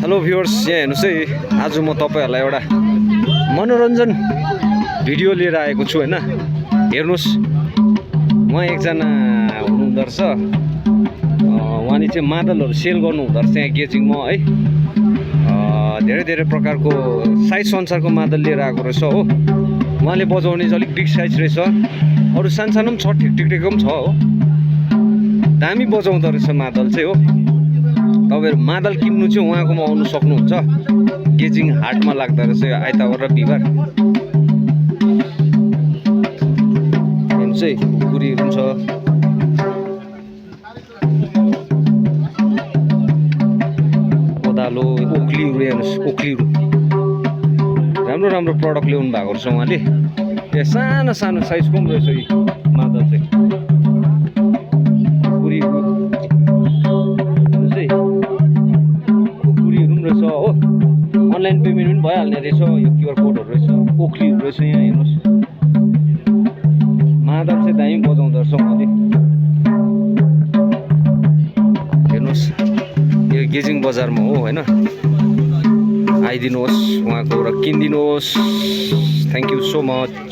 Hello viewers, यहाँ हेर्नुहोस् है, आज म तपाईँहरूलाई एउटा मनोरञ्जन भिडियो लिएर आएको छु होइन। हेर्नुहोस्, उहाँ एकजना हुनुहुँदो रहेछ, उहाँले चाहिँ मादलहरू सेल गर्नुहुँदो रहेछ यहाँ गेजिङमा है। धेरै धेरै प्रकारको साइज अनुसारको मादल लिएर आएको रहेछ हो। उहाँले बजाउने चाहिँ अलिक बिग साइज रहेछ, अरू सानो पनि छ, ठिकठिकको पनि छ हो। दामी बजाउँदो रहेछ मादल चाहिँ हो। तपाईँहरू मादल किन्नु चाहिँ उहाँकोमा आउनु सक्नुहुन्छ। गेजिङ हाटमा लाग्दो रहेछ आइतबार र बिहिबार। हेर्नुहोस् है, खुकुरीहरू पनि छ, कोदालो, ओक्लीहरू हेर्नुहोस्, ओक्लीहरू राम्रो राम्रो प्रडक्ट ल्याउनु भएको रहेछ उहाँले। यहाँ सानो सानो साइजको पनि रहेछ यो मादल चाहिँ। खुकुरीहरू हेर्नुहोस् है, खुकुरीहरू पनि रहेछ हो। अनलाइन पेमेन्ट पनि भइहाल्ने रहेछ। यो क्युआर कोडहरू रहेछ, ओक्लीहरू रहेछ यहाँ हेर्नुहोस्। मादल चाहिँ दामी बजाउँदो रहेछ उहाँले। हेर्नुहोस्, यो गेजिङ बजारमा हो होइन। आइदिनुहोस् उहाँकोबाट किनिदिनुहोस्। Thank you so much.